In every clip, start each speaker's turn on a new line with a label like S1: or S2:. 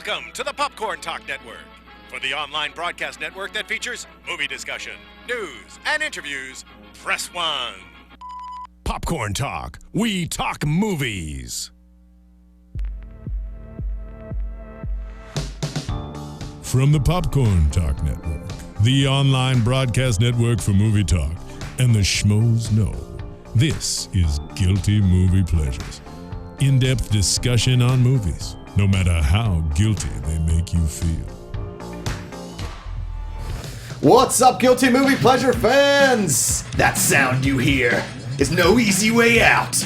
S1: Welcome to the Popcorn Talk Network, for the online broadcast network that features movie discussion, news, and interviews. Press 1. Popcorn Talk. We talk movies.
S2: From the Popcorn Talk Network, the online broadcast network for movie talk, and the schmoes know, this is Guilty Movie Pleasures. In-depth discussion on movies, no matter how guilty they make you feel.
S3: What's up, Guilty Movie Pleasure fans? That sound you hear is no easy way out.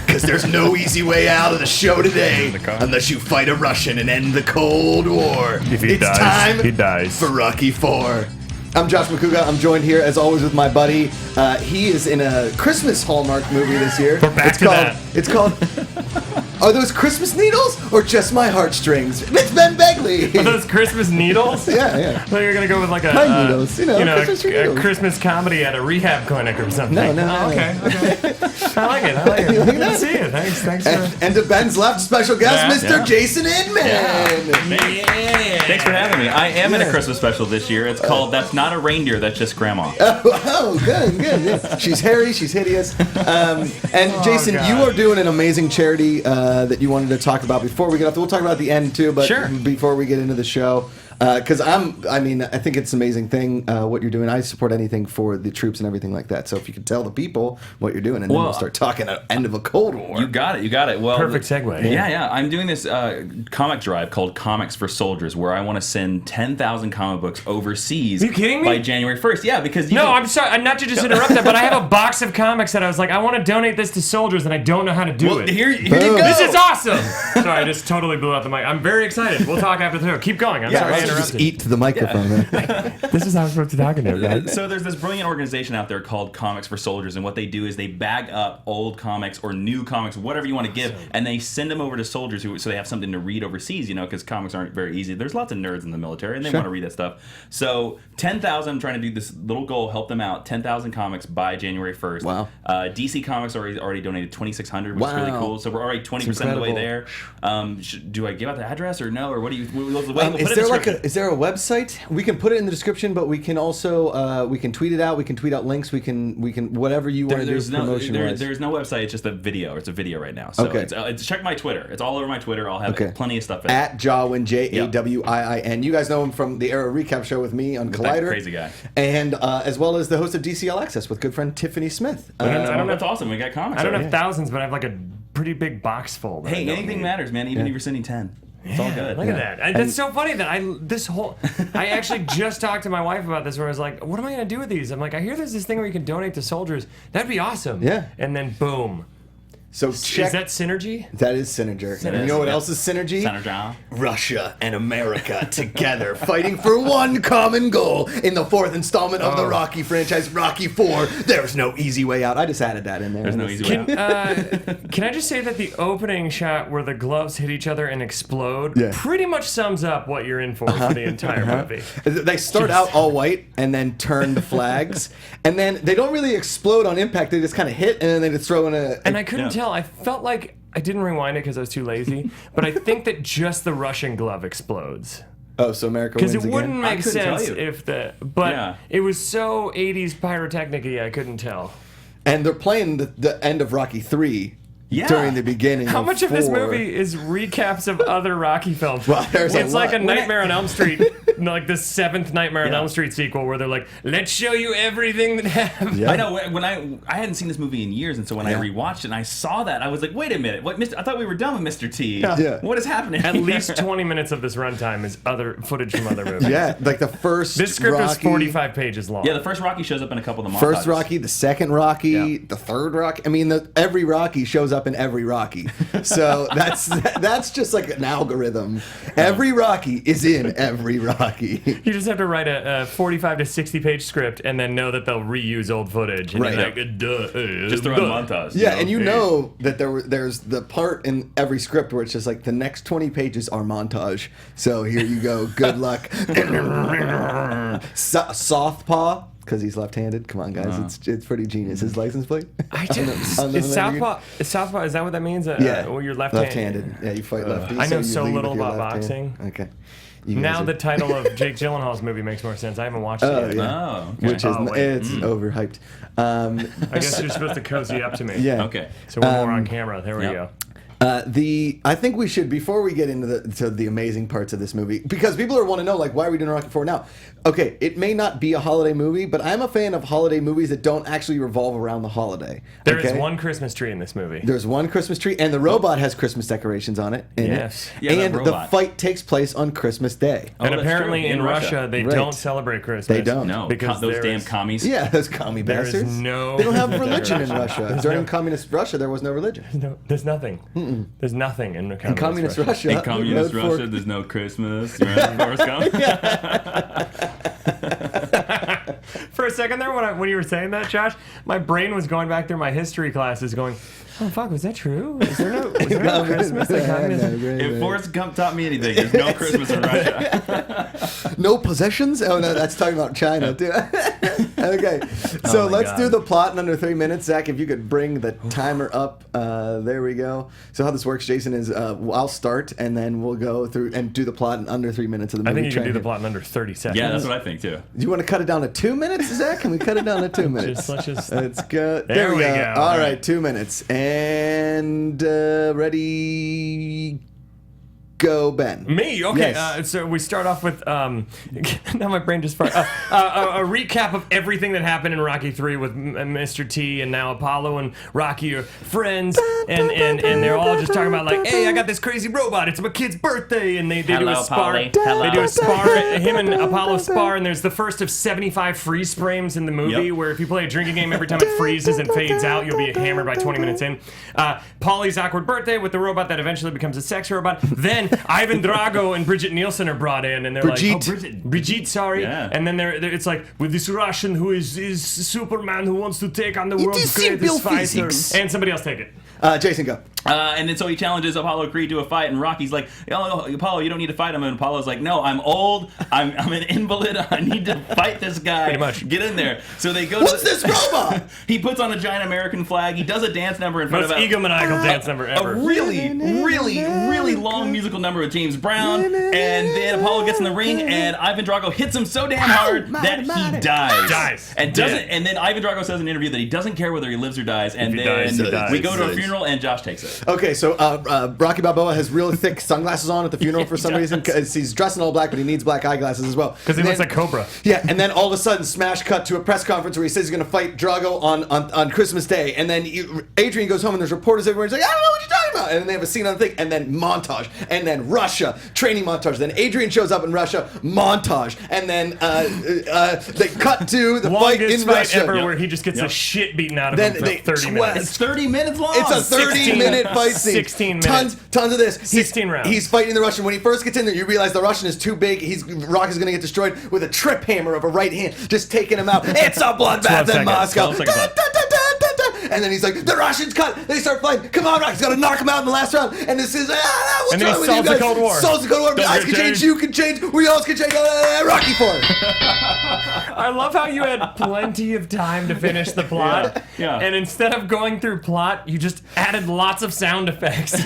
S3: Because there's no easy way out of the show today unless you fight a Russian and end the Cold War.
S4: If he dies,
S3: time
S4: he dies.
S3: For Rocky IV. I'm Josh Macuga. I'm joined here, as always, with my buddy. He is in a Christmas Hallmark movie this year.
S4: We're back to that.
S3: It's called... Are those Christmas needles or just my heartstrings? It's Ben Begley.
S4: Are those Christmas needles?
S3: Yeah.
S4: I thought you were gonna go with like a
S3: Pine needles, Christmas
S4: a
S3: needles.
S4: Christmas comedy at a rehab clinic or something.
S3: No.
S4: Okay. I like it. Good to see you. Thanks.
S3: And to Ben's left, special guest,
S4: Yeah.
S3: Mr. Jason Inman.
S5: Yeah. Thanks for having me. I am in a Christmas special this year. It's called That's Not a Reindeer, That's Just Grandma.
S3: Oh, good. Yeah. She's hairy, she's hideous. And Jason,
S4: God.
S3: you are doing an amazing charity that you wanted to talk about before we get off. We'll talk about it at the end too, but
S5: Sure.
S3: Before we get into the show. Because I think it's an amazing thing what you're doing. I support anything for the troops and everything like that. So if you could tell the people what you're doing, and then we'll start talking at the end of a Cold War.
S5: You got it. Well,
S4: Perfect segue.
S5: Yeah. I'm doing this comic drive called Comics for Soldiers, where I want to send 10,000 comic books overseas.
S4: Are you kidding me?
S5: By January 1st. Yeah, because
S4: I'm sorry. Not to just interrupt that, but I have a box of comics that I was like, I want to donate this to soldiers, and I don't know how to do it.
S5: Here you go.
S4: This is awesome. Sorry, I just totally blew out the mic. I'm very excited. We'll talk after the show. Keep going. I'm sorry I
S3: just
S4: interrupted.
S3: eat to the microphone.
S4: This is how I'm supposed to talk to right?
S5: So there's this brilliant organization out there called Comics for Soldiers, and what they do is they bag up old comics or new comics, whatever you want to give, and they send them over to soldiers so they have something to read overseas, because comics aren't very easy. There's lots of nerds in the military, and they want to read that stuff. So 10,000, I'm trying to do this little goal, help them out, 10,000 comics by January 1st. Wow. DC Comics already donated 2,600, which is really cool. So we're already 20% of the way there. Do I give out the address or no? Or what do you...
S3: Is there a website? We can put it in the description, but we can also we can tweet it out. We can tweet out links. We can whatever you want to do promotion-wise.
S5: There's no website. It's just a video. It's a video right now. So it's check my Twitter. It's all over my Twitter. I'll have plenty of stuff in it.
S3: At Jawin, Jawiin. You guys know him from the Arrow Recap Show with me on Collider.
S5: That crazy guy.
S3: And as well as the host of DCL Access with good friend Tiffany Smith.
S5: That's awesome. We got comics.
S4: I don't have thousands, but I have like a pretty big box full.
S5: Hey, anything matters, man. Even if you're sending 10. It's all good.
S4: Look at that. That's so funny that I actually just talked to my wife about this where I was like, what am I going to do with these? I'm like, I hear there's this thing where you can donate to soldiers. That'd be awesome.
S3: Yeah.
S4: And then boom.
S3: So
S4: Is that Synergy?
S3: That is Synergy. And you know what else is Synergy?
S5: Synergy.
S3: Russia and America together fighting for one common goal in the fourth installment of the Rocky franchise, Rocky IV. There's no easy way out. I just added that in there.
S5: There's no easy way out.
S4: Can I just say that the opening shot where the gloves hit each other and explode pretty much sums up what you're in for the entire movie.
S3: They start out all white and then turn to flags. And then they don't really explode on impact. They just kind of hit and then they just throw in a...
S4: And I couldn't tell. I felt like I didn't rewind it because I was too lazy, but I think that just the Russian glove explodes.
S3: Oh, so America wins again?
S4: Because it wouldn't make sense if it was so 80s pyrotechnic-y, I couldn't tell.
S3: And they're playing the end of Rocky III during the beginning.
S4: How much of this movie is recaps of other Rocky films?
S3: Well,
S4: it's like a Nightmare on Elm Street, like the seventh Nightmare on Elm Street sequel, where they're like, "Let's show you everything that happened."
S5: I know. When I hadn't seen this movie in years, and so when I rewatched it and I saw that, I was like, "Wait a minute! What? I thought we were done with Mr. T. What is happening?"
S4: At least 20 minutes of this runtime is other footage from other movies.
S3: Yeah, like the first.
S4: This script
S3: Rocky,
S4: is 45 pages long.
S5: Yeah, the first Rocky shows up in a couple of the montages.
S3: First Rocky, the second Rocky, the third Rocky. I mean, every Rocky shows up in every Rocky. So that's just like an algorithm. Every Rocky is in every Rocky.
S4: You just have to write a 45 to 60 page script and then know that they'll reuse old footage. And you're like,
S5: just throw in montage.
S3: Yeah, and you know that there's the part in every script where it's just like the next 20 pages are montage. So here you go. Good luck. Southpaw because he's left-handed. Come on, guys, it's pretty genius. His license plate.
S4: Is Southpaw? Is that what that means?
S3: Yeah.
S4: Well, you're
S3: left-handed. Yeah, you fight lefties.
S4: I know
S3: you
S4: so
S3: lead
S4: little
S3: with your
S4: about
S3: left hand.
S4: boxing.
S3: Okay.
S4: Now the title of Jake Gyllenhaal's movie makes more sense. I haven't watched it yet.
S3: Yeah.
S5: Oh, okay.
S3: Which is it's overhyped.
S4: I guess you're supposed to cozy up to me.
S3: Yeah.
S5: Okay.
S4: So we're more on camera. There we go.
S3: I think we should, before we get into the amazing parts of this movie, because people want to know, like, why are we doing Rocky IV now? Okay, it may not be a holiday movie, but I'm a fan of holiday movies that don't actually revolve around the holiday.
S4: There is one Christmas tree in this movie.
S3: There's one Christmas tree, and the robot has Christmas decorations on it.
S4: Yes.
S5: Yeah,
S3: and
S5: the
S3: the
S5: robot.
S3: fight takes place on Christmas Day.
S4: And
S5: that's
S4: apparently
S5: true.
S4: in Russia, they
S3: Right.
S4: don't celebrate Christmas.
S3: They don't.
S5: No,
S4: Because
S5: those
S4: there
S5: damn
S4: is-
S5: commies.
S3: Yeah, those commie
S4: There is
S3: bastards.
S4: no-
S3: They don't have religion in Russia. During
S4: no-
S3: communist Russia, there was no religion.
S4: No, there's nothing. There's nothing in
S3: In communist Russia,
S5: In communist
S3: Road Fork-
S5: Russia, there's no Christmas. You remember Forrest Gump?
S4: For a second there, when you were saying that, Josh, my brain was going back through my history classes going, oh, fuck, was that true? Was there no Christmas? Like,
S5: If Forrest Gump taught me anything, there's no Christmas in Russia.
S3: No possessions? Oh, no, that's talking about China, too. Okay, so
S4: my
S3: let's
S4: God.
S3: do the plot in under 3 minutes. Zach, if you could bring the timer up. There we go. So how this works, Jason, is I'll start, and then we'll go through and do the plot in under 3 minutes of the
S4: I
S3: movie.
S4: think you can do the
S3: Try
S4: plot in under 30 seconds.
S5: Yeah, that's what I think too.
S3: Do you want to cut it down to 2 minutes, Zach? Can we cut it down to 2 minutes?
S4: Let's just-
S3: Let's go.
S4: There we go.
S3: All right, 2 minutes. And ready... Go, Ben.
S4: Me? Okay.
S3: Yes.
S4: So we start off with now my brain just farted. A recap of everything that happened in Rocky 3 with Mr. T, and now Apollo and Rocky are friends, and they're all just talking about, like, hey, I got this crazy robot. It's my kid's birthday, and they do
S5: Hello,
S4: a spar.
S5: Polly. Hello.
S4: They do a spar. Him and Apollo spar, and there's the first of 75 freeze frames in the movie,
S5: Yep.
S4: where if you play a drinking game, every time it freezes and fades out, you'll be hammered by 20 minutes in. Polly's awkward birthday with the robot that eventually becomes a sex robot. Then Ivan Drago and Brigitte Nielsen are brought in, and they're
S3: Brigitte.
S4: like, Brigitte, sorry.
S5: Yeah.
S4: And then it's like, with this Russian who is Superman who wants to take on the world's
S3: is simple
S4: greatest fighter.
S3: physics.
S4: And somebody else take it.
S3: Jason, go.
S5: And then so he challenges Apollo Creed to a fight, and Rocky's like, oh, Apollo, you don't need to fight him. And Apollo's like, no, I'm old. I'm an invalid. I need to fight this guy.
S4: Pretty much.
S5: Get in there. So they go
S3: What's
S5: to
S3: this robot?
S5: He puts on a giant American flag. He does a dance number in front
S4: Most
S5: of
S4: egomaniacal dance number ever.
S5: a really long musical number with James Brown, and then Apollo gets in the ring, and Ivan Drago hits him so damn hard that he dies. And doesn't.
S4: Dead.
S5: And then Ivan Drago says in an interview that he doesn't care whether he lives or dies. And
S4: If he
S5: then
S4: dies, he dies.
S5: we go to a
S3: Nice.
S5: funeral, and Josh takes it.
S3: Okay, so Rocky Balboa has really thick sunglasses on at the funeral for some reason, because he's dressed in all black, but he needs black eyeglasses as well.
S4: Because he
S3: And
S4: looks
S3: then-
S4: like Cobra.
S3: Yeah, and then all of a sudden, smash cut to a press conference where he says he's going to fight Drago on Christmas Day, and then Adrian goes home and there's reporters everywhere. He's like, I don't know what you're talking about, and then they have a scene on the thing, and then montage, and then Russia training montage. Then Adrian shows up in Russia, montage, and then they cut to the fight in
S4: Longest fight
S3: Russia.
S4: ever where he just gets the shit beaten out of
S3: Then
S4: him for
S3: they
S4: 30
S3: twa-
S4: minutes.
S5: It's 30 minutes long.
S3: It's a
S4: 16
S3: 30-minute fight scene.
S4: 16 minutes.
S3: Tons of this.
S4: 16 rounds.
S3: He's fighting the Russian. When he first gets in there, you realize the Russian is too big. Rock is going to get destroyed with a trip hammer of a right hand, just taking him out. It's a
S4: 12
S3: bloodbath in
S4: seconds.
S3: Moscow.
S5: 12 seconds left.
S3: And then he's like, the Russians cut. They start fighting. Come on, Rock. He's got to knock him out in the last round. And this is, what's
S4: And then he
S3: wrong with you
S4: solves the
S3: guys?
S4: Cold War.
S3: Solves the Cold War.
S5: Don't
S3: I
S5: get
S3: can change.
S5: changed.
S3: You can change. We all can change. Rocky Ford.
S4: I love how you had plenty of time to finish the plot.
S5: Yeah.
S4: And instead of going through plot, you just added lots of sound effects.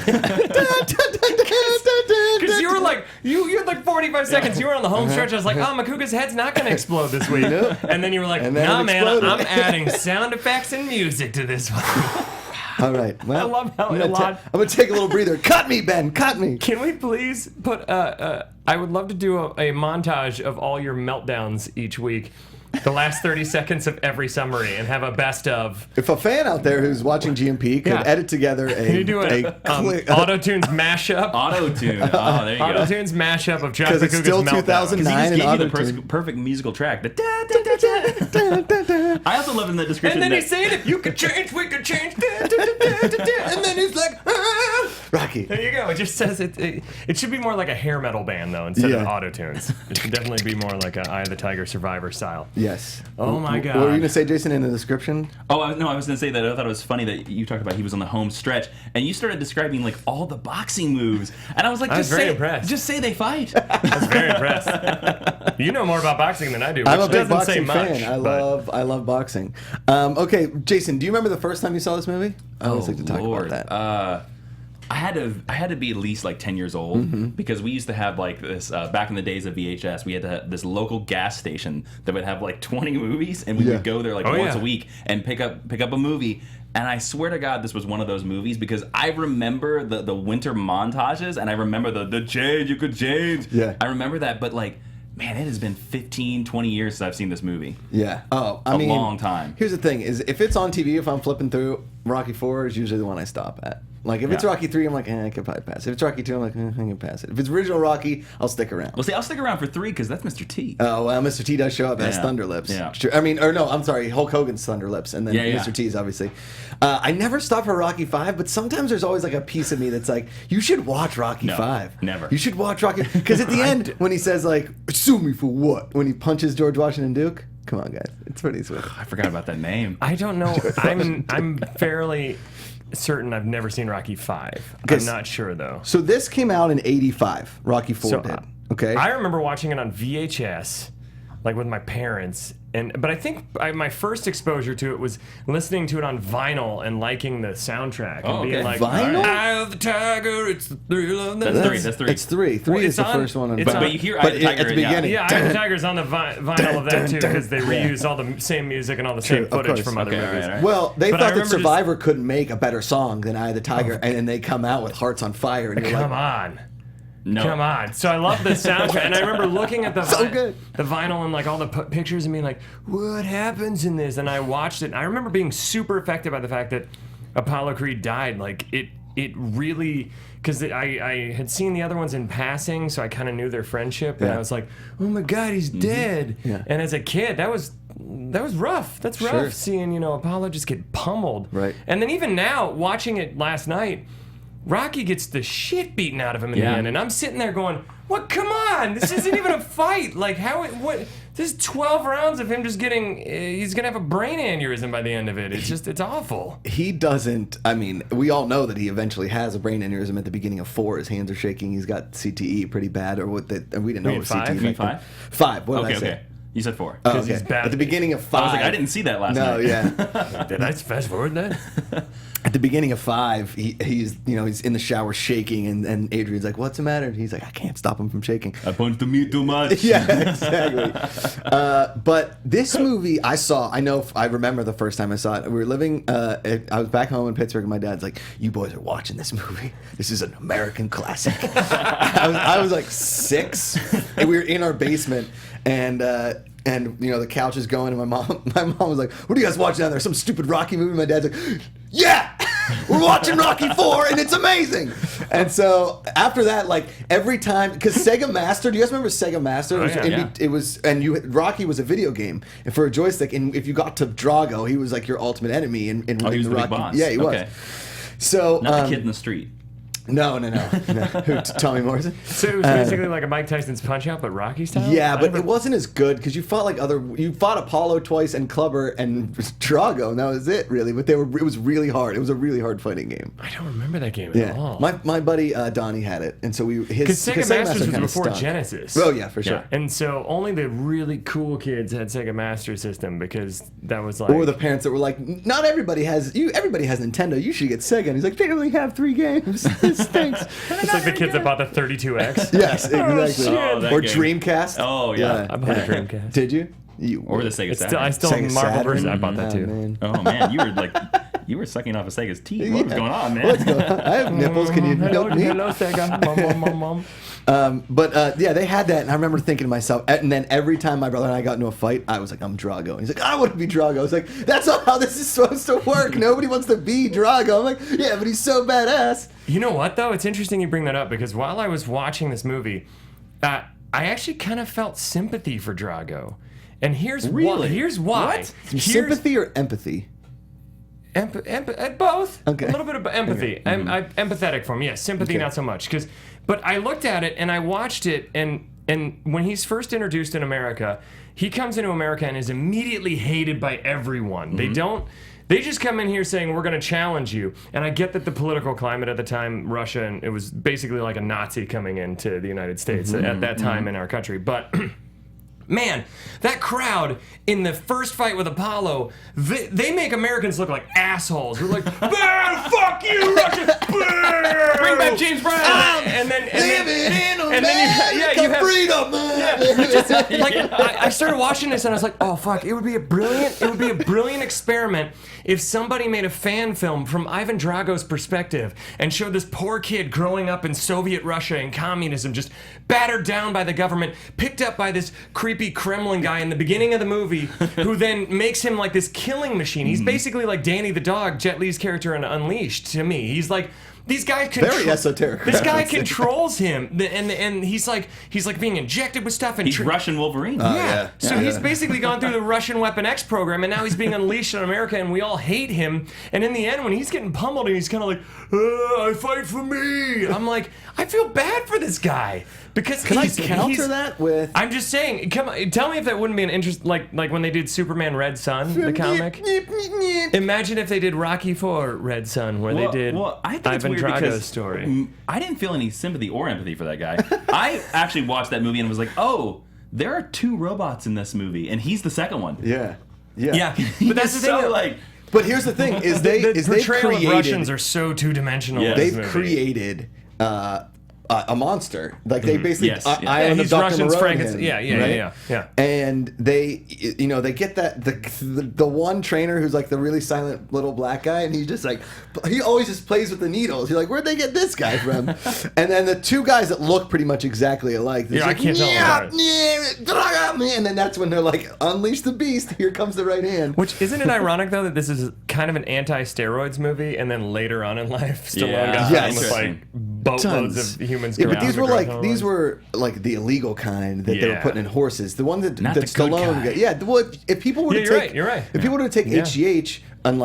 S4: Because you were like, you had like 45 seconds. You were on the home stretch. I was like, oh, Macuga's head's not going to explode this week. And then you were like,
S3: And then
S4: nah,
S3: it
S4: man,
S3: exploded.
S4: I'm adding sound effects and music to this one.
S3: All right. Well,
S4: I love how
S3: I'm
S4: a
S3: gonna
S4: lot-
S3: I'm going to take a little breather. Cut me, Ben. Cut me.
S4: Can we please put, I would love to do a montage of all your meltdowns each week. The last 30 seconds of every summary, and have a best of.
S3: If a fan out there who's watching GMP could
S4: Yeah.
S3: edit together
S4: Can you do
S3: a
S4: Auto-Tunes mashup?
S5: Auto-tune. Oh, there you go.
S4: Auto-Tunes mashup of Josh
S3: 'Cause it's
S4: Macuga's
S3: still
S4: meltdown.
S3: 2009
S5: He
S3: and
S5: just gave you
S3: auto-tune.
S5: the perfect musical track. I also love in the description
S4: And then
S5: that
S4: he's saying, if you could change, we could change.
S3: And then he's like, Rocky.
S4: There you go. It just says it should be more like a hair metal band though instead of auto tunes. It should definitely be more like a Eye of the Tiger Survivor style.
S3: Yes.
S4: Oh my God.
S3: What were you gonna say, Jason, in the description?
S5: Oh no, I was gonna say that I thought it was funny that you talked about he was on the home stretch, and you started describing like all the boxing moves, and I was like,
S4: very impressed.
S5: Just say they fight.
S4: I was very impressed. You know more about boxing than I do, which
S3: I'm a big
S4: doesn't say
S3: boxing
S4: much.
S3: fan. I love boxing. Okay, Jason, do you remember the first time you saw this movie? I always like to talk
S5: Lord.
S3: about that.
S5: I had to be at least like 10 years old because we used to have like this back in the days of VHS. We had to have this local gas station that would have like 20 movies, and we would go there like once a week and pick up a movie. And I swear to God, this was one of those movies because I remember the winter montages, and I remember the change, you could change.
S3: Yeah.
S5: I remember that, but like, man, it has been 15, 20 years since I've seen this movie.
S3: Yeah. Oh, I mean,
S5: long time.
S3: Here's the thing: is if it's on TV, if I'm flipping through, Rocky 4 is usually the one I stop at. Like if it's Rocky 3, I'm like, I can probably pass it. If it's Rocky 2, I'm like, I can pass it. If it's original Rocky, I'll stick around.
S5: Well, see, I'll stick around for 3 because that's Mr. T.
S3: Oh well, Mr. T does show up as Thunder Lips.
S5: Yeah.
S3: I mean, or no, I'm sorry, Hulk Hogan's Thunder Lips, and then Mr. T's obviously. I never stop for Rocky 5, but sometimes there's always like a piece of me that's like, you should watch Rocky 5.
S5: Never.
S3: You should watch Rocky because at the end when he says like, sue me for what? When he punches George Washington Duke. Come on, guys, it's pretty sweet.
S5: I forgot about that name.
S4: I don't know. I'm fairly certain I've never seen Rocky 5. I'm not sure though.
S3: So this came out in '85. Rocky 4 did. Okay.
S4: I remember watching it on VHS, like with my parents, but I think my first exposure to it was listening to it on vinyl and liking the soundtrack and being like,
S3: Vinyl?
S4: "Eye of the Tiger, it's the thrill of the."
S5: That's 3.
S3: It's 3. 3 is the first one.
S5: But you hear Eye of the Tiger
S3: at the beginning.
S4: Yeah, Eye of the Tiger's on the vinyl of that too because they reused all the same music and all the same footage
S3: course.
S4: from other movies.
S5: Right.
S3: Well, they
S4: But
S3: thought
S4: I
S3: that
S4: remember
S3: Survivor couldn't make a better song than Eye of the Tiger, and then they come out with Hearts on Fire, and you're
S4: Come
S3: like,
S4: on.
S5: No.
S4: Come on. So I love the soundtrack. And I remember looking at the
S3: good.
S4: the vinyl and like all the pictures and being like, what happens in this? And I watched it. And I remember being super affected by the fact that Apollo Creed died. Like it really, because I had seen the other ones in passing, so I kind of knew their friendship. And I was like, oh my God, he's dead.
S3: Yeah.
S4: And as a kid, that was rough. That's rough seeing, Apollo just get pummeled.
S3: Right.
S4: And then even now, watching it last night, Rocky gets the shit beaten out of him in the end, and I'm sitting there going, "What? Come on! This isn't even a fight. Like how? What? This is 12 rounds of him just getting. He's gonna have a brain aneurysm by the end of it. It's awful."
S3: he doesn't. I mean, we all know that he eventually has a brain aneurysm at the beginning of 4. His hands are shaking. He's got CTE pretty bad, or what? We didn't know it was
S4: 5?
S3: CTE.
S5: You mean 5?
S3: 5. What did I say?
S5: Okay. You said 4.
S3: Oh, okay.
S4: he's bad.
S3: At the beginning of 5.
S5: I was like, I didn't see that last night.
S3: No, yeah.
S4: Did I fast forward that?
S3: At the beginning of 5, he's he's in the shower shaking, and Adrian's like, "What's the matter?" And he's like, "I can't stop him from shaking."
S5: I punched the meat too much.
S3: Yeah, exactly. But this movie, I remember the first time I saw it. We were living. I was back home in Pittsburgh, and my dad's like, "You boys are watching this movie. This is an American classic." I was like 6, and we were in our basement, and the couch is going, and my mom was like, "What are you guys watching down there? Some stupid Rocky movie?" My dad's like, "Yeah, we're watching Rocky 4, and it's amazing." And so after that, like every time, because Sega Master, do you guys remember Sega Master? It was, Rocky was a video game, and for a joystick, and if you got to Drago, he was like your ultimate enemy in
S5: He was
S3: the
S5: the
S3: Rocky.
S5: big boss.
S3: Yeah, he was.
S5: Okay.
S3: So
S5: Not the kid in the street.
S3: No. Who? Tommy Morrison?
S4: So it was basically like a Mike Tyson's Punch Out, but Rocky style.
S3: Yeah, but it wasn't as good because you fought you fought Apollo twice and Clubber and Drago, and that was it really. But it was really hard. It was a really hard fighting game.
S4: I don't remember that game at all.
S3: My buddy Donnie had it, and so
S4: Because Sega Masters was
S3: kinda
S4: before
S3: stunk.
S4: Genesis.
S3: Oh yeah, for sure.
S5: Yeah.
S4: And so only the really cool kids had Sega Master System because that was like.
S3: Or the parents that were like, not everybody has everybody has Nintendo. You should get Sega. And he's like, they only have 3 games. This stinks.
S4: It's like the kids that bought the 32X.
S3: Yes, exactly.
S5: Oh, that
S3: or
S5: game.
S3: Dreamcast.
S5: Oh, yeah.
S4: I bought a Dreamcast.
S3: Did you?
S5: Or the Sega Saturn.
S4: I still
S3: Sega
S4: Marvel
S3: Saturn?
S4: version. I bought that too.
S3: Man.
S5: Oh man, you were sucking off a Sega's teeth. What was going on, man?
S3: What's going on? I have nipples. Can you milk me?
S4: Hello, Sega. Mom.
S3: But they had that, and I remember thinking to myself, and then every time my brother and I got into a fight, I was like, I'm Drago. And he's like, I want to be Drago. I was like, that's not how this is supposed to work. Nobody wants to be Drago. I'm like, yeah, but he's so badass.
S4: You know what, though? It's interesting you bring that up because while I was watching this movie, I actually kind of felt sympathy for Drago. And here's why.
S5: Really?
S4: Here's why.
S5: What?
S3: Sympathy or empathy?
S4: both.
S3: Okay.
S4: A little bit of empathy. I'm empathetic for him. Yes, sympathy not so much. But I looked at it and I watched it, and when he's first introduced in America, he comes into America and is immediately hated by everyone. They just come in here saying, we're going to challenge you. And I get that the political climate at the time, Russia, and it was basically like a Nazi coming into the United States at that time in our country. But man, that crowd in the first fight with Apollo, they make Americans look like assholes. They're like, fuck you, Russia! Bring back James Brown! And then you have
S3: freedom, man.
S4: I started watching this and I was like, oh fuck, it would be a brilliant experiment if somebody made a fan film from Ivan Drago's perspective and showed this poor kid growing up in Soviet Russia and communism, just battered down by the government, picked up by this creepy Kremlin guy in the beginning of the movie, who then makes him like this killing machine. He's basically like Danny the dog, Jet Li's character in Unleashed to me. He's like, these guys
S3: very esoteric.
S4: This guy controls him, and he's like being injected with stuff. And
S5: he's Russian Wolverine.
S4: So he's basically gone through the Russian Weapon X program, and now he's being unleashed on America, and we all hate him. And in the end, when he's getting pummeled, and he's kind of like, "I fight for me," I'm like, I feel bad for this guy. Because
S3: can I counter that with?
S4: I'm just saying. Come on, tell me if that wouldn't be an interest, like when they did Superman Red Sun, the comic. Imagine if they did Rocky IV Red Sun, where they did
S5: I think
S4: Ivan
S5: it's weird
S4: Drago's story.
S5: I didn't feel any sympathy or empathy for that guy. I actually watched that movie and was like, oh, there are 2 robots in this movie, and he's the second one.
S3: Yeah.
S4: But that's the thing.
S5: Like,
S3: but here's the thing: is the
S4: portrayal of Russians are so two-dimensional.
S5: Yeah.
S3: They've created a monster. Like they basically, Island of
S4: he's
S3: Dr.
S4: Russians,
S3: Moreau.
S4: Frankenstein. Yeah.
S3: And they get that the one trainer who's like the really silent little black guy, and he always just plays with the needles. You're like, where'd they get this guy from? And then the 2 guys that look pretty much exactly alike.
S4: I can't tell them apart.
S3: And then that's when they're like, unleash the beast. Here comes the right hand.
S4: Which isn't it ironic though that this is kind of an anti-steroids movie, and then later on in life, Stallone got found with like boatloads of humans.
S3: Yeah, but these were like the illegal kind that they were putting in horses. The one that Stallone got. Yeah, well, if people were to take,
S4: you're right.
S3: If people were to take HGH on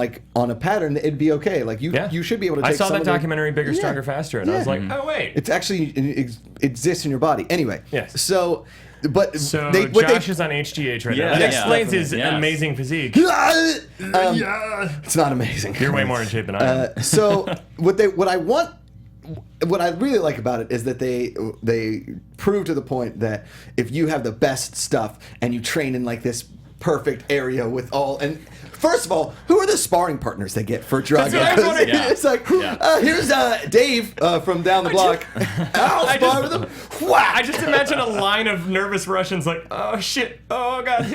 S3: a pattern, it'd be okay. Like you should be able to. Take
S4: I saw
S3: some
S4: that
S3: of the,
S4: documentary, Bigger, Stronger, Faster, and I was like, oh wait,
S3: it's actually exists in your body. Anyway,
S4: yes.
S3: So Josh
S4: is on HGH right now. That explains his amazing physique.
S3: It's not amazing.
S4: You're way more in shape than I am.
S3: So what I really like about it is that they prove to the point that if you have the best stuff and you train in like this perfect area with all, and first of all, who are the sparring partners they get for Drago? It's like, here's Dave from down the block. I'll spar with him.
S4: I just imagine a line of nervous Russians like, oh shit, oh god,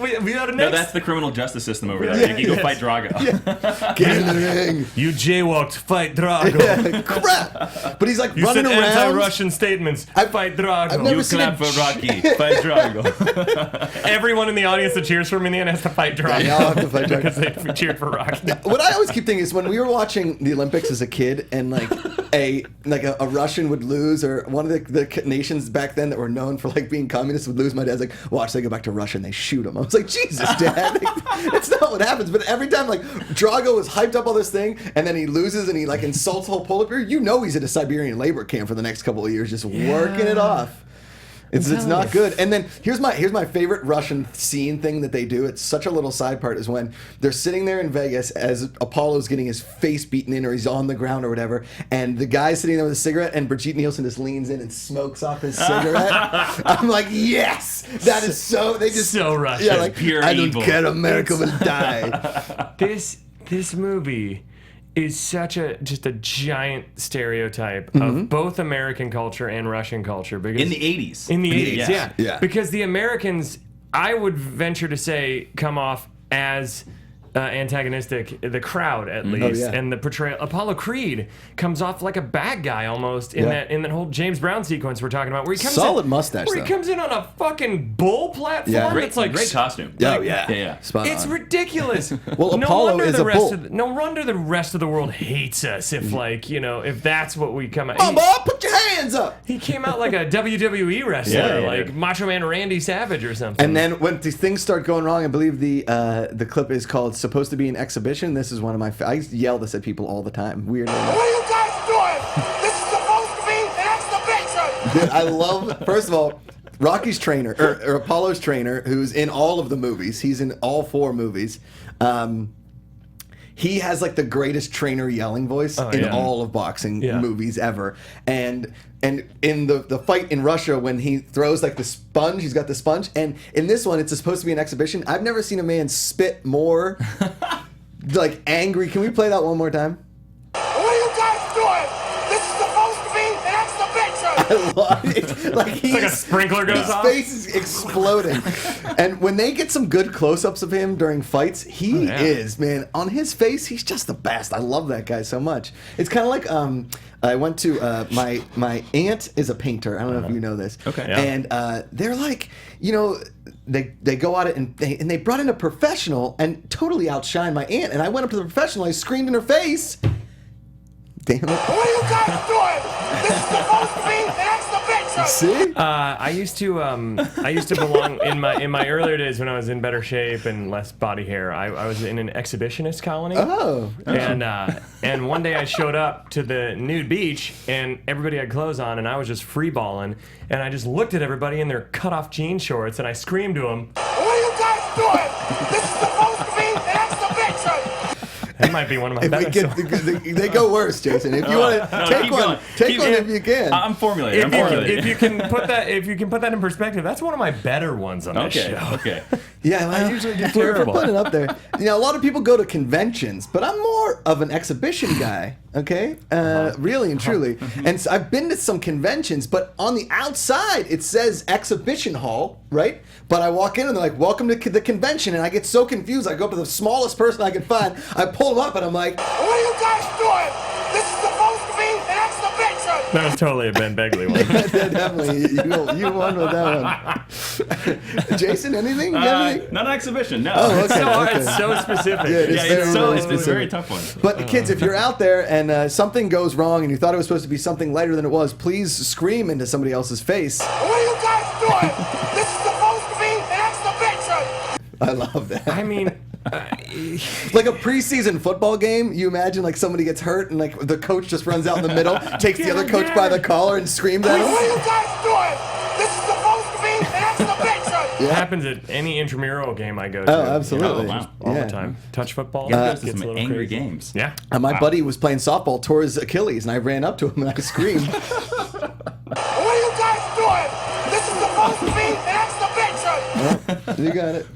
S4: we got a next.
S5: No, that's the criminal justice system over there. You can go fight Drago.
S3: Get in the ring.
S4: You jaywalked, fight Drago.
S3: Crap. But he's like
S4: you
S3: running
S4: said
S3: around.
S4: anti-Russian statements. Fight Drago.
S5: You clap for Rocky. Fight Drago.
S4: Everyone in the audience that cheers for him in the end has to fight Drago.
S3: They all have to fight Drago.
S4: Because they cheered for Rocky.
S3: What I always keep thinking is when we were watching the Olympics as a kid, and like a Russian would lose, or one of the nations back then that were known for like being communists would lose. My dad's like, watch, they go back to Russia and they shoot him. I was like, Jesus, Dad, it's not what happens. But every time like Drago was hyped up all this thing, and then he loses and he like insults the whole Polar Bear, you know he's in a Siberian labor camp for the next couple of years, just working it off. It's not good. And then here's my favorite Russian scene thing that they do. It's such a little side part, is when they're sitting there in Vegas as Apollo's getting his face beaten in, or he's on the ground or whatever, and the guy's sitting there with a cigarette, and Brigitte Nielsen just leans in and smokes off his cigarette. I'm like, yes, that is so. They just
S4: so Russian.
S3: Yeah, like
S5: pure
S3: I don't
S5: evil.
S3: care, America will die.
S4: This movie is just a giant stereotype of both American culture and Russian culture. Because
S5: In the 80s.
S4: In the 80s,
S3: yeah.
S4: Because the Americans, I would venture to say, come off as antagonistic, the crowd at least, and the portrayal. Apollo Creed comes off like a bad guy almost in that whole James Brown sequence we're talking about, where he comes
S3: Solid mustache,
S4: where he comes in on a fucking bull platform. It's like
S5: Great costume.
S3: Spot
S4: it's
S3: on.
S4: ridiculous.
S3: Well, Apollo is a bull.
S4: No wonder the rest of the world hates us if if that's what we come out.
S3: Mama, put your hands up.
S4: He came out like a WWE wrestler, Macho Man Randy Savage or something.
S3: And then when these things start going wrong, I believe the clip is called supposed to be an exhibition. This is one of my. I yell this at people all the time. Weirdly enough.
S6: What are you guys doing? This is supposed to be an exhibition.
S3: Dude, I love. First of all, Rocky's trainer or Apollo's trainer, who's in all of the movies. He's in all 4 movies. He has like the greatest trainer yelling voice in all of boxing movies ever. And in the fight in Russia, when he throws like the sponge, he's got the sponge. And in this one, it's supposed to be an exhibition. I've never seen a man spit more like angry. Can we play that one more time?
S6: What are you guys doing? This is supposed to be an exhibition.
S3: I love it. Like,
S4: It's like a sprinkler goes
S3: his
S4: off.
S3: face is exploding. And when they get some good close-ups of him during fights, he is, man, on his face, he's just the best. I love that guy so much. It's kind of like I went to my aunt is a painter. I don't know if you know this.
S5: Okay.
S4: Yeah.
S3: And they're like, you know, they go at it and they brought in a professional and totally outshined my aunt. And I went up to the professional, I screamed in her face. Damn it.
S6: What are you guys doing? This is supposed to be an exhibition.
S3: See?
S4: I used to belong in my earlier days when I was in better shape and less body hair. I was in an exhibitionist colony.
S3: Oh.
S4: And one day I showed up to the nude beach and everybody had clothes on and I was just free balling and I just looked at everybody in their cut off jean shorts and I screamed to them.
S6: What are you guys doing? This is supposed to be an exhibition.
S4: That might be one of my
S3: If we
S4: better
S3: get,
S4: songs.
S3: they go worse, Jason. If you want to take
S5: keep
S3: one,
S5: going.
S3: take one if you can.
S5: I'm formulating.
S4: If you can put that in perspective, that's one of my better ones on this show.
S5: Okay.
S3: Yeah, well,
S4: I usually do
S3: if we're
S4: terrible.
S3: putting it up there. You know, a lot of people go to conventions, but I'm more of an exhibition guy. Okay, really and truly. And so I've been to some conventions, but on the outside it says exhibition hall, right? But I walk in and they're like, "Welcome to the convention," and I get so confused. I go up to the smallest person I can find. I pull them up, and I'm like,
S6: What are you guys doing? This is supposed to be an exhibition.
S4: That was totally a Ben Begley one.
S3: "Definitely, you won with that one." Jason, anything? You got anything?
S5: Not an exhibition. No.
S3: Oh, okay.
S4: It's so specific.
S3: Yeah, it is very, very
S5: It's a
S3: specific.
S5: very tough one.
S3: But kids, if you're out there and something goes wrong and you thought it was supposed to be something lighter than it was, please scream into somebody else's face.
S6: What are you guys doing? This is supposed to be an exhibition.
S3: I love that.
S4: I mean,
S3: Like a preseason football game, you imagine like somebody gets hurt and like the coach just runs out in the middle, takes the other coach by the collar and screams at
S6: What are
S3: him.
S6: you guys doing? This is supposed to be an exhibition.
S4: it happens at any intramural game I go to.
S3: Oh, absolutely.
S5: Oh, wow.
S4: All
S3: Yeah.
S4: the time. Touch football.
S5: This
S4: gets
S5: is
S4: a
S5: some
S4: little
S5: angry
S4: crazy.
S5: games.
S4: Yeah.
S3: My buddy was playing softball, tore his Achilles, and I ran up to him and I screamed.
S6: What are you guys doing? This is supposed to be an exhibition.
S3: You got it.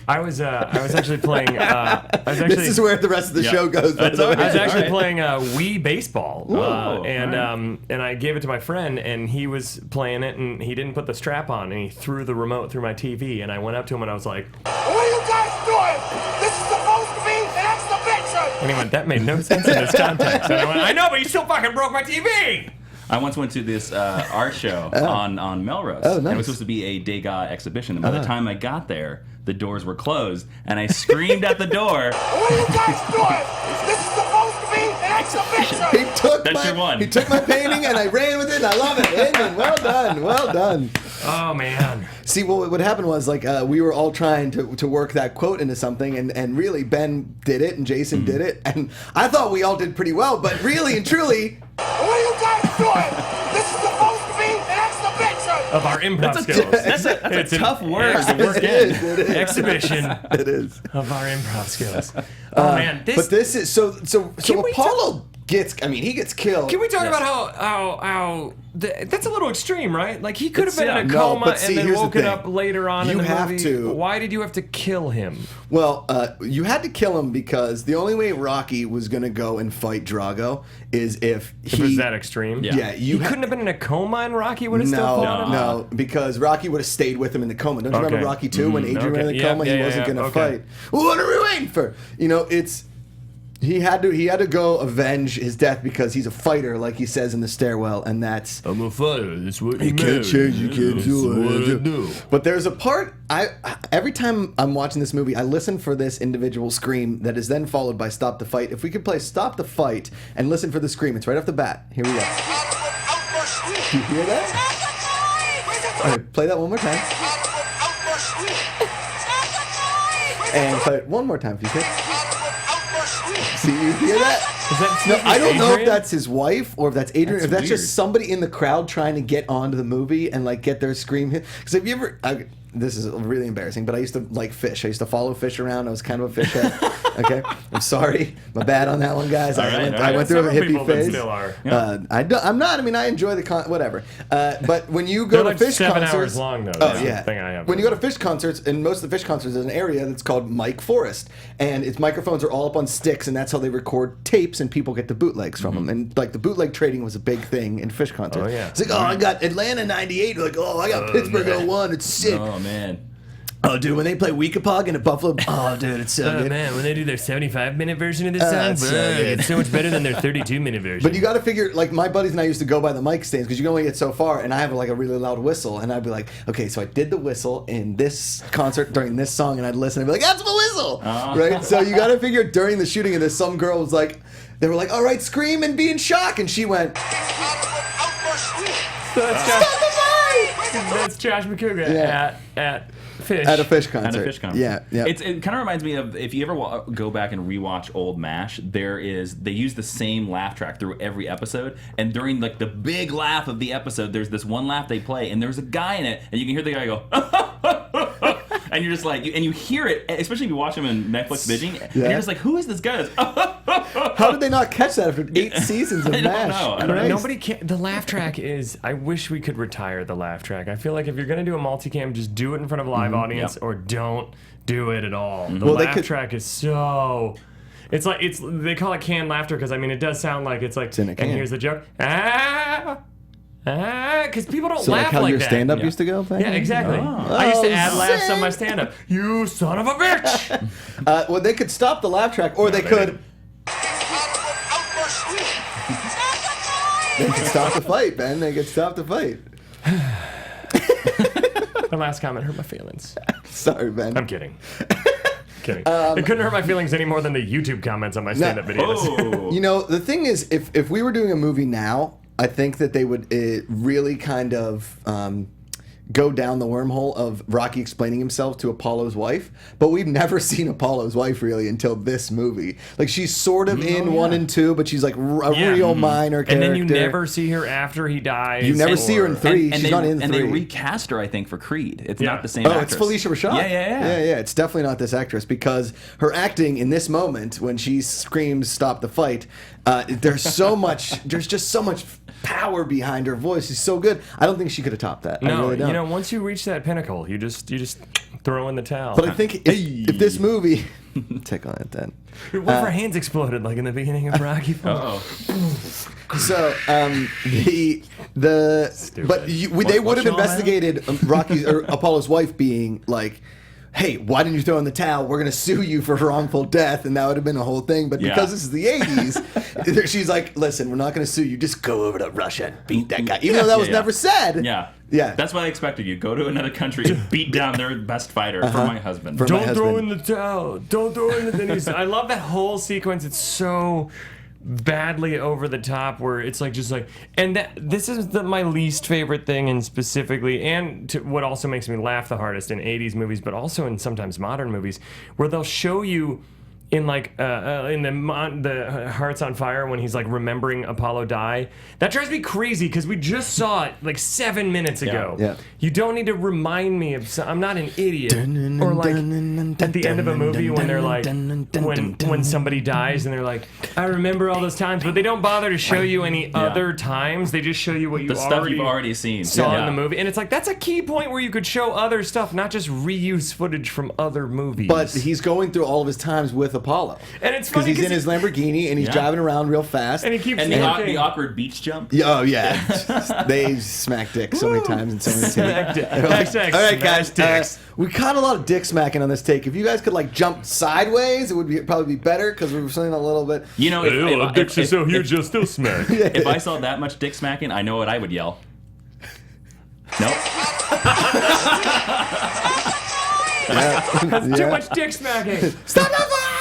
S4: I was actually playing.
S3: This is where the rest of the show goes. by the way.
S4: I was actually
S5: Alright.
S4: playing Wii baseball,
S5: Whoa,
S4: and I gave it to my friend, and he was playing it, and he didn't put the strap on, and he threw the remote through my TV, and I went up to him, and I was like,
S6: What are you guys doing? This is supposed to be an exhibition.
S4: and he went, that made no sense in this context. And I went, I know, but you still fucking broke my TV.
S5: I once went to this art show on Melrose.
S3: Oh,
S5: And it
S3: nice.
S5: was supposed to be a Degas exhibition. And by the time I got there, the doors were closed, and I screamed at the door.
S6: What are you guys doing? This is supposed to be an exhibition.
S3: He took
S5: That's your one.
S3: He took my painting and I ran with it. And I love it. Amen. Well done. Well done.
S4: Oh man.
S3: See, what happened was like we were all trying to work that quote into something, and really Ben did it and Jason did it, and I thought we all did pretty well, but really and truly,
S6: What are you guys doing? This is supposed to be an exhibition.
S4: Of our improv skills.
S5: That's
S4: It's
S5: a
S4: an
S5: tough word to work
S3: it
S5: in.
S3: is.
S4: exhibition
S3: It is.
S4: of our improv skills. Oh man.
S3: But this is so
S4: Can we
S3: Apollo gets. I mean, he gets killed.
S4: Can we talk
S5: Yes.
S4: about how that's a little extreme, right? Like he could have been in a
S3: No,
S4: coma
S3: but see,
S4: and then
S3: here's the
S4: woken
S3: thing.
S4: up later on
S3: You
S4: in the
S3: have
S4: movie.
S3: to-
S4: Why did you have to kill him?
S3: Well, you had to kill him because the only way Rocky was going to go and fight Drago is if
S4: If
S3: he.
S4: it was that extreme?
S3: Yeah, you
S4: He couldn't have been in a coma and Rocky would have still
S3: No,
S4: fought him?
S3: no, because Rocky would have stayed with him in the coma. Don't you
S4: Okay.
S3: remember Rocky 2 when Adrian
S4: okay.
S3: went in the
S4: Yeah,
S3: coma?
S4: yeah,
S3: He
S4: yeah,
S3: wasn't
S4: yeah,
S3: going to
S4: okay.
S3: fight. What are we waiting for? You know, he had to go avenge his death because he's a fighter, like he says in the stairwell, and that's.
S4: I'm a fighter. That's what
S3: You can't change. You can't do it. But there's a part every time I'm watching this movie, I listen for this individual scream that is then followed by "Stop the Fight." If we could play "Stop the Fight" and listen for the scream, it's right off the bat. Here we go. You hear that? All right, play that one more time, and play it one more time if you could. See, you hear that?
S4: Is that
S3: No, I don't know if
S4: Adrian?
S3: that's his wife or if that's Adrian.
S5: That's
S3: if that's
S5: weird.
S3: just somebody in the crowd trying to get onto the movie and like get their scream hit. Because have you ever? This is really embarrassing, but I used to like fish. I used to follow fish around. I was kind of a fish head. Okay, I'm sorry, my bad on that one, guys. I went through a
S4: Several people
S3: hippie
S4: that
S3: phase.
S4: still are.
S3: I'm not. I mean, I enjoy the whatever. But when you go
S4: They're
S3: to
S4: like
S3: fish
S4: 7
S3: concerts,
S4: hours long, though.
S3: Oh
S4: That's
S3: yeah.
S4: the thing I have.
S3: When you go to fish concerts, and most of the fish concerts, there's an area that's called Mike Forest, and its microphones are all up on sticks, and that's how they record tapes, and people get the bootlegs from them. And like the bootleg trading was a big thing in fish concerts.
S4: Oh, yeah.
S3: It's like, oh, I got Atlanta '98. Like, oh, I got Pittsburgh '01. It's sick.
S5: Oh man.
S3: Oh, dude, when they play Weekapaug in a Buffalo, oh, dude, it's so
S4: Oh
S3: good.
S4: man, when they do their 75-minute version of this song,
S3: it's so good.
S4: it's so much better than their 32-minute version.
S3: But you got to figure, like my buddies and I used to go by the mic stands because you can only get so far, and I have like a really loud whistle, and I'd be like, okay, so I did the whistle in this concert during this song, and I'd listen and be like, that's my whistle, right? So you got to figure during the shooting of this, some girl was like, they were like, all right, scream and be in shock, and she went,
S4: That's Josh Macuga at Fish.
S3: at a fish concert.
S5: At a fish concert.
S3: Yeah.
S5: It kind of reminds me of if you ever go back and rewatch old MASH. They use the same laugh track through every episode, and during like the big laugh of the episode, there's this one laugh they play, and there's a guy in it, and you can hear the guy go. And you're just like, and you hear it, especially if you watch him in Netflix binging, and you're just like, who is this guy?
S3: How did they not catch that after 8 seasons of
S5: I don't
S3: MASH?
S5: know. I don't know.
S3: Christ.
S4: Nobody can. The laugh track is. I wish we could retire the laugh track. I feel like if you're gonna do a multicam, just do it in front of a live audience, or don't do it at all. The
S3: Well, they
S4: laugh
S3: could-
S4: track is so. It's like they call it canned laughter because I mean it does sound like it's like.
S3: in a can.
S4: And here's the joke. Because people don't
S3: So
S4: laugh
S3: like how your
S4: that.
S3: stand-up
S5: Yeah.
S3: used to go?
S4: Yeah, exactly. I used to add laughs on my
S3: sick.
S4: stand-up. You son of a bitch!
S3: Well, they could stop the laugh track, or they
S4: they
S3: could.
S4: didn't.
S3: They could stop the fight, Ben. They could stop the fight.
S4: The last comment hurt my feelings.
S3: Sorry, Ben.
S4: I'm kidding. Kidding. It couldn't hurt my feelings any more than the YouTube comments on my stand-up videos.
S5: Oh.
S3: You know, the thing is, if we were doing a movie now, I think that they would really kind of go down the wormhole of Rocky explaining himself to Apollo's wife, but we've never seen Apollo's wife really until this movie. Like she's sort of in 1 and 2, but she's like a
S4: Yeah.
S3: real minor character.
S4: And then you never see her after he dies.
S3: You never see her in 3. She's not in 3.
S5: And they recast her, I think, for Creed. It's
S4: Yeah.
S5: not the same
S3: Oh,
S5: actress.
S3: it's Felicia Rashad.
S5: Yeah.
S3: It's definitely not this actress because her acting in this moment when she screams "Stop the fight," there's so much. There's just so much power behind her voice. She's so good. I don't think she could have topped that. I
S4: No,
S3: really don't.
S4: you know, once you reach that pinnacle, you just throw in the towel.
S3: But I think if this movie, take on it then.
S4: What if her hands exploded like in the beginning of Rocky?
S5: Oh.
S3: So but they would have investigated Rocky's or Apollo's wife being like, hey, why didn't you throw in the towel? We're going to sue you for wrongful death. And that would have been a whole thing. But because this is the 80s, she's like, listen, we're not going to sue you. Just go over to Russia and beat that guy. Even though that was never said.
S5: Yeah.
S3: Yeah.
S5: That's what I expected you. Go to another country and beat down their best fighter for my husband.
S3: For-
S4: Don't
S3: my
S4: throw
S3: husband.
S4: in the towel. Don't throw in the thing. I love that whole sequence. It's so badly over the top where it's like just like, and this is my least favorite thing, and specifically, and what also makes me laugh the hardest in 80s movies, but also in sometimes modern movies, where they'll show you in like in the Hearts on Fire when he's like remembering Apollo die. That drives me crazy because we just saw it like 7 minutes ago.
S3: Yeah.
S4: You don't need to remind me of. I'm not an idiot. Or like at the end of a movie when they're like when somebody dies and they're like, I remember all those times, but they don't bother to show you any other times. They just show you what you
S5: The stuff you've already seen.
S4: saw
S5: Yeah.
S4: in the movie, and it's like that's a key point where you could show other stuff, not just reuse footage from other movies.
S3: But he's going through all of his times with Apollo.
S4: And it's
S3: because
S4: funny
S3: he's in his Lamborghini and he's driving around real fast.
S4: and he keeps
S5: And
S4: looking.
S5: the awkward beach jump.
S3: Oh yeah, they smack dick so many times in so many
S4: Smack
S3: scenes.
S4: dick.
S3: They're like,
S4: Hashtag
S3: all right,
S4: smash
S3: guys,
S4: dicks.
S3: we caught a lot of dick smacking on this take. If you guys could like jump sideways, it would probably be better because we were feeling a little bit.
S5: You know,
S4: you'll still smack.
S5: if I saw that much dick smacking, I know what I would yell. Nope.
S4: Too much dick smacking.
S3: Stop the fight!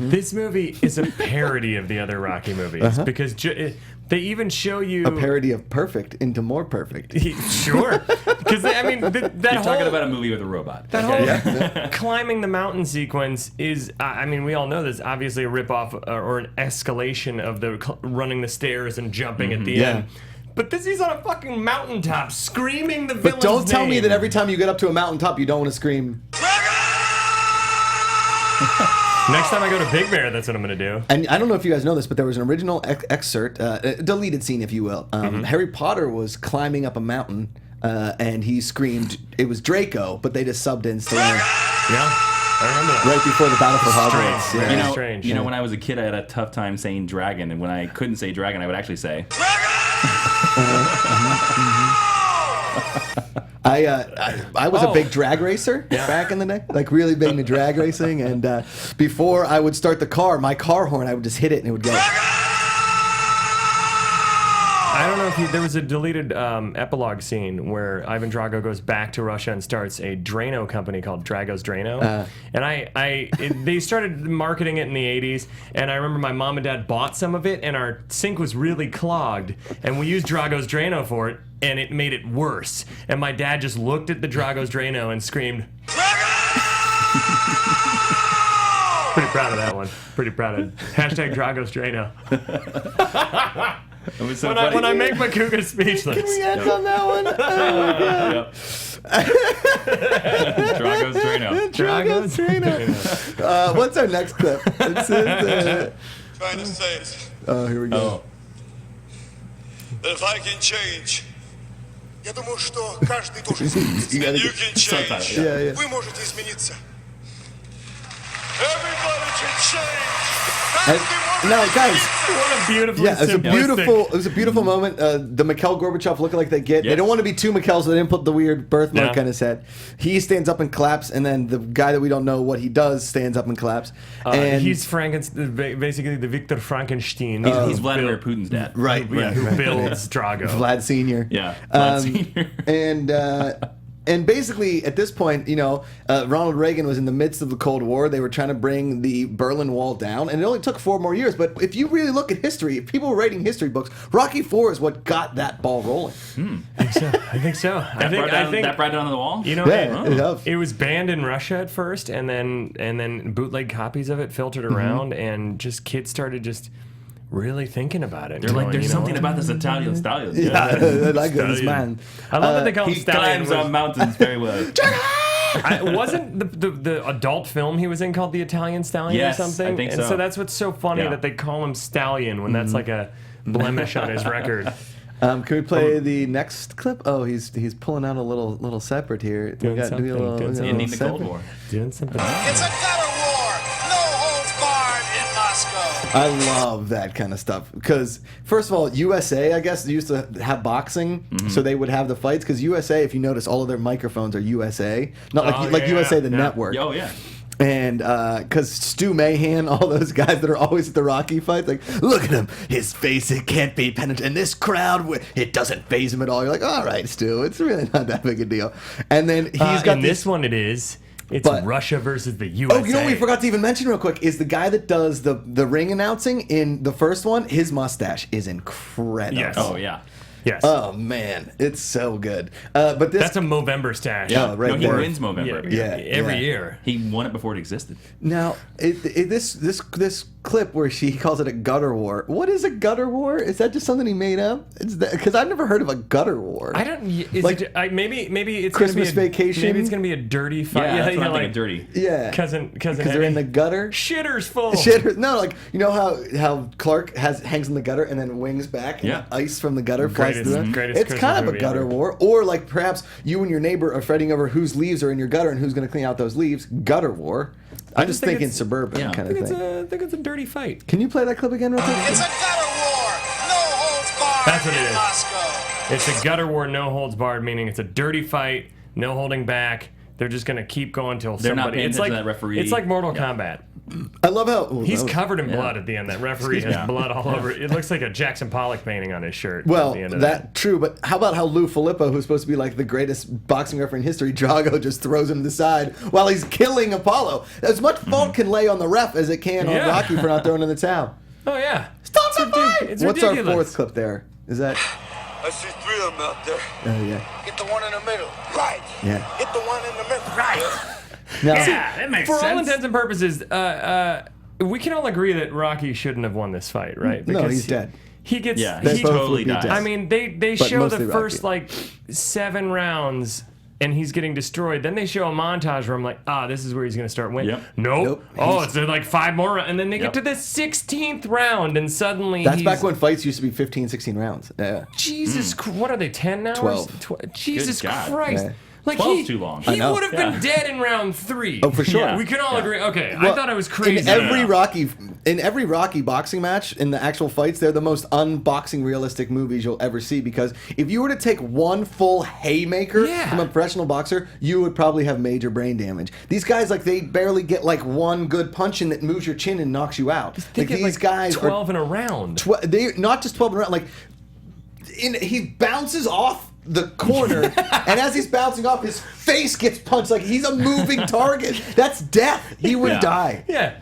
S4: This movie is a parody of the other Rocky movies because they even show you
S3: A parody of Perfect into more perfect.
S4: Sure, because I mean that
S5: You're
S4: whole
S5: talking about a movie with a robot.
S4: that whole climbing the mountain sequence is. I mean, we all know this. Obviously, a ripoff or an escalation of the running the stairs and jumping at the end. But he's on a fucking mountaintop screaming the villain's
S3: But don't tell me
S4: name.
S3: that every time you get up to a mountaintop, you don't want to scream.
S4: Next time I go to Big Bear, that's what I'm going to do.
S3: And I don't know if you guys know this, but there was an original excerpt, deleted scene, if you will. Harry Potter was climbing up a mountain, and he screamed. It was Draco, but they just subbed in Stallone
S4: Yeah, I remember that.
S3: right before the battle for Hogwarts.
S4: Strange.
S3: Yeah.
S5: You know,
S4: Strange.
S5: you know, when I was a kid, I had a tough time saying dragon, and when I couldn't say dragon, I would actually say.
S3: I was a big drag racer back in the day, like really big into drag racing. And before I would start the car, my car horn, I would just hit it and it would go.
S4: I don't know if there was a deleted epilogue scene where Ivan Drago goes back to Russia and starts a Drano company called Drago's Drano. And they started marketing it in the 80s, and I remember my mom and dad bought some of it, and our sink was really clogged, and we used Drago's Drano for it, and it made it worse. And my dad just looked at the Drago's Drano and screamed, Pretty proud of that one. Pretty proud of hashtag Drago's Drano.
S5: It was so
S4: When I make Macuga speechless.
S3: Can we end on that one? Oh my God.
S5: Drago's Drano.
S3: Drago's Drano. What's our next clip? This is,
S6: Trying to say it.
S3: oh, here we go.
S6: That if I can change, я думаю, что каждый должен измениться.
S3: You gotta
S6: And you
S3: get
S6: can change.
S3: Yeah.
S6: Вы можете измениться. Everybody can change.
S3: And, no, guys.
S4: What a beautiful,
S3: Yeah, it
S4: simplistic-
S3: was a beautiful moment. The Mikhail Gorbachev looking like they get. They
S5: Yes.
S3: don't want to be two Mikhails, so they didn't put the weird birthmark
S4: Yeah.
S3: on his head. He stands up and claps, and then the guy that we don't know what he does stands up and claps. And
S4: he's basically the Victor Frankenstein.
S5: He's Vladimir Putin's dad.
S3: right,
S4: who builds Drago.
S3: Vlad Senior.
S5: Yeah. Vlad Senior.
S3: And basically, at this point, Ronald Reagan was in the midst of the Cold War. They were trying to bring the Berlin Wall down, and it only took 4 more years. But if you really look at history, if people were writing history books, Rocky IV is what got that ball rolling.
S4: I think so. I think
S5: that brought down on the wall?
S4: you know,
S3: Yeah,
S4: it was banned in Russia at first, and then bootleg copies of it filtered around, and just kids started just really thinking about it.
S5: They're like,
S4: going,
S5: there's
S4: you know
S5: something
S4: what?
S5: about this Italian stallion.
S3: Yeah, I like this
S4: Stallion.
S3: man.
S4: I love that they call him
S5: He
S4: Stallion.
S5: climbs on mountains very well.
S4: Wasn't the adult film he was in called The Italian Stallion
S5: Yes,
S4: or something?
S5: I think
S4: and
S5: so.
S4: so that's what's so funny
S5: Yeah.
S4: that they call him Stallion when that's like a blemish on his record.
S3: Can we play the next clip? Oh, he's pulling out a little separate here.
S4: Doing something, doing something.
S5: Ending the Cold War.
S4: Doing something.
S6: It's a gutter war. No holds barred in Moscow.
S3: I love that kind of stuff because, first of all, USA, I guess, they used to have boxing, so they would have the fights. Because USA, if you notice, all of their microphones are USA, not like USA the network.
S5: Oh, yeah.
S3: And because Stu Mahan, all those guys that are always at the Rocky fights, like, look at him, his face, it can't be penetrated. And this crowd, it doesn't faze him at all. You're like, all right, Stu, it's really not that big a deal. And then he's got
S4: in this one, it is. It's
S3: But-
S4: Russia versus the USA.
S3: Oh, you know what we forgot to even mention real quick is the guy that does the ring announcing in the first one. His mustache is incredible.
S4: Yes.
S5: Oh, yeah.
S4: Yes.
S3: Oh man, it's so good. But this
S4: That's a Movember stash.
S3: Yeah, right
S5: No, he
S3: there.
S5: wins Movember.
S4: Every
S3: yeah.
S4: year.
S5: He won it before it existed.
S3: Now, this clip where she calls it a gutter war. What is a gutter war? Is that just something he made up? Because I've never heard of a gutter war.
S4: I don't. Is
S3: Like,
S4: maybe it's
S3: Christmas
S4: gonna be
S3: Vacation?
S4: Maybe it's gonna be a dirty fight.
S5: Yeah, that's what I'm
S4: like
S5: thinking, dirty.
S3: Yeah,
S4: cousin.
S3: because they're in the gutter.
S4: Shitter's full.
S3: Shit, no, like you know how Clark hangs in the gutter and then wings back, and
S5: Yeah.
S3: the ice from the gutter flies
S4: Greatest-
S3: through.
S4: greatest
S3: It's kind of
S4: Christmas
S3: a
S4: movie
S3: gutter
S4: ever.
S3: war, or like perhaps you and your neighbor are fighting over whose leaves are in your gutter and who's going to clean out those leaves. Gutter war. I'm just
S4: think
S3: thinking
S4: it's-
S3: suburban
S5: yeah.
S3: kind
S4: I
S3: of
S4: think,
S3: thing.
S4: I think it's a dirty fight.
S3: Can you play that clip again, real quick?
S6: It's a gutter war. No holds barred
S4: That's what it
S6: in
S4: is.
S6: Moscow.
S4: It's a gutter war, no holds barred, meaning it's a dirty fight, no holding back. They're just gonna keep going till
S5: They're not
S4: somebody.
S5: paying
S4: It's
S5: attention
S4: like
S5: to that referee.
S4: It's like Mortal Kombat.
S3: I love how
S4: He's covered in blood at the end. That referee has blood all over it. It looks like a Jackson Pollock painting on his shirt.
S3: Well,
S4: at the end of
S3: that true, but how about how Lou Filippo, who's supposed to be like the greatest boxing referee in history, Drago just throws him to the side while he's killing Apollo. As much fault can lay on the ref as it can on Rocky for not throwing in the towel.
S4: Oh yeah,
S3: Stop the fight!
S4: It's
S3: What's
S4: ridiculous.
S3: our fourth clip there? Is that?
S6: I see 3 of them out there.
S3: Oh yeah.
S6: Get the one in the middle. Right.
S3: Yeah.
S6: Get the one in the middle. Right.
S3: Now,
S5: that makes
S4: For
S5: sense.
S4: all intents and purposes, we can all agree that Rocky shouldn't have won this fight, right?
S3: No,
S4: Because
S3: he's dead.
S4: He gets.
S5: Yeah,
S3: They
S5: he
S3: both
S5: totally
S3: would be
S5: dies.
S3: dead.
S4: I mean, they
S3: But
S4: show
S3: mostly
S4: the first
S3: Rocky.
S4: like 7 rounds, and he's getting destroyed. Then they show a montage where I'm like, this is where he's gonna start winning.
S5: Yep.
S3: Nope.
S4: Oh, it's like 5 more rounds, and then they
S5: Yep.
S4: get to the 16th round, and suddenly
S3: that's
S4: he's,
S3: back when fights used to be 15, 16 rounds. Yeah.
S4: Jesus, what are they? 10 now?
S3: 12.
S4: Jesus
S5: Good God.
S4: Christ.
S3: Yeah.
S4: Like
S5: 12's too long.
S4: He
S3: I know.
S4: would have been dead in round 3.
S3: Oh, for sure.
S5: Yeah.
S4: We can all agree. Okay, I
S3: Well,
S4: thought I was crazy.
S3: In every Rocky boxing match, in the actual fights, they're the most unboxing realistic movies you'll ever see, because if you were to take one full haymaker from a professional boxer, you would probably have major brain damage. These guys, like, they barely get like one good punch in that moves your chin and knocks you out.
S4: They
S3: Like,
S4: get
S3: these
S4: like
S3: guys
S4: 12
S3: are
S4: in a round.
S3: they not just 12 in a round, like he bounces off the corner, and as he's bouncing off, his face gets punched like he's a moving target. That's death. He would die.
S4: Yeah.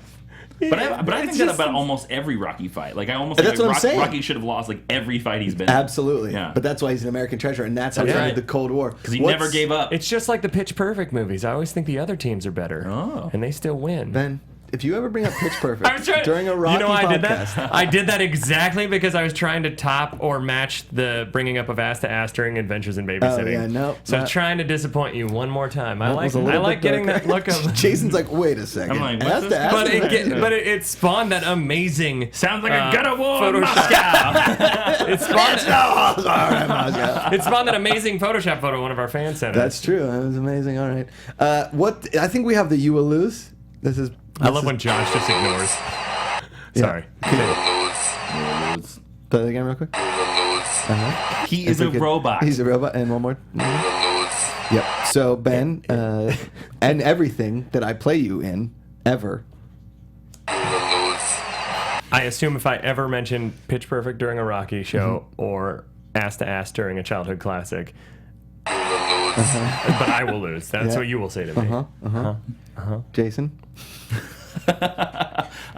S5: But I think
S4: It's
S5: that
S4: just-
S5: about almost every Rocky fight. Like I almost
S3: That's
S5: think like
S3: what I'm saying.
S5: Rocky should have lost like every fight he's been in.
S3: Absolutely.
S5: Yeah.
S3: But that's why he's an American treasure, and that's how he
S4: That's
S3: ended
S4: right.
S3: the Cold War.
S5: Because he never gave up.
S4: It's just like the Pitch Perfect movies. I always think the other teams are better.
S5: Oh.
S4: And they still win.
S3: Ben, if you ever bring up Pitch Perfect
S4: I was trying,
S3: during a Rocky
S4: you know why I did
S3: podcast,
S4: that? I did that exactly because I was trying to top or match the bringing up of ass to ass during Adventures in Babysitting.
S3: yeah, no,
S4: So I'm
S3: that-
S4: trying to disappoint you one more time. I
S3: that
S4: like
S3: was a little bit
S4: getting
S3: darker.
S4: that look of.
S3: Jason's like, wait a second.
S5: I'm like,
S3: Ask
S5: what's
S3: to
S5: this?
S3: ask
S4: But
S3: him.
S4: it spawned that amazing.
S5: Sounds like a gut of war in
S4: Photoshop.
S5: Moscow.
S4: It spawned,
S3: That's
S4: it spawned that amazing Photoshop photo one of our fans sent us.
S3: true. That was amazing. All right. What I think we have the You Will Lose. This is.
S4: I love when Josh just ignores. Sorry.
S3: Play that again real quick.
S5: He is a robot.
S3: He's a robot. And one more. Yep. So Ben, and everything that I play you in ever.
S4: I assume if I ever mention Pitch Perfect during a Rocky show or Ass to Ass during a childhood classic, but I will lose. That's
S3: Yeah.
S4: what you will say to me.
S3: Jason.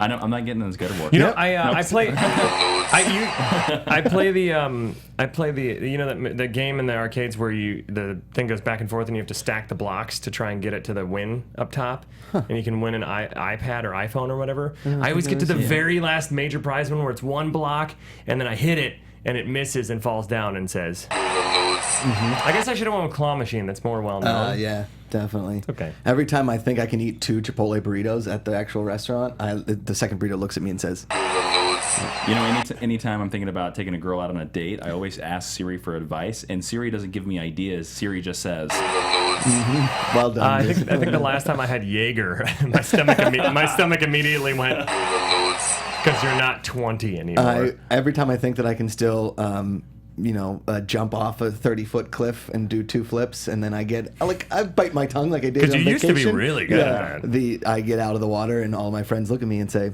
S5: I know. I'm not getting this gut of war.
S4: You know, I play the you know the game in the arcades where the thing goes back and forth and you have to stack the blocks to try and get it to the win up top, and you can win an iPad or iPhone or whatever. I always get to the very last major prize one where it's one block and then I hit it and it misses and falls down and says. I guess I should have went with Claw Machine. That's more well known.
S3: Yeah, definitely.
S4: Okay.
S3: Every time I think I can eat 2 Chipotle burritos at the actual restaurant, the second burrito looks at me and says,
S5: You know, anytime I'm thinking about taking a girl out on a date, I always ask Siri for advice, and Siri doesn't give me ideas. Siri just says,
S3: "Well done."
S4: I
S3: Jason."
S4: think the last time I had Jaeger, my stomach immediately went because you're not 20 anymore.
S3: Every time I think that I can still, jump off a 30-foot cliff and do 2 flips, and then I bite my tongue like I did on
S4: 'Cause you
S3: vacation.
S4: used to be really good at that.
S3: I get out of the water, and all my friends look at me and say,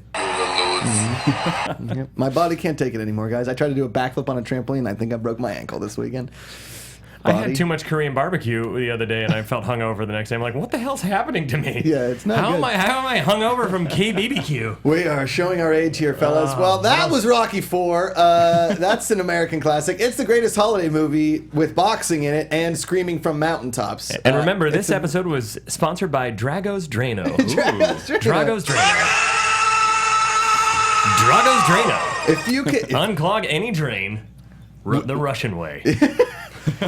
S3: Yep. My body can't take it anymore, guys. I tried to do a backflip on a trampoline. I think I broke my ankle this weekend.
S4: I had too much Korean barbecue the other day, and I felt hungover the next day. I'm like, what the hell's happening to me?
S3: Yeah, it's not good.
S4: How am I hungover from KBBQ?
S3: We are showing our age here, fellas. Well, that was Rocky IV. That's an American classic. It's the greatest holiday movie with boxing in it and screaming from mountaintops.
S4: And remember, this episode was sponsored by Drago's Drano. Drago's Drano. Drago's Drano.
S3: If you can,
S4: Unclog any drain the Russian way.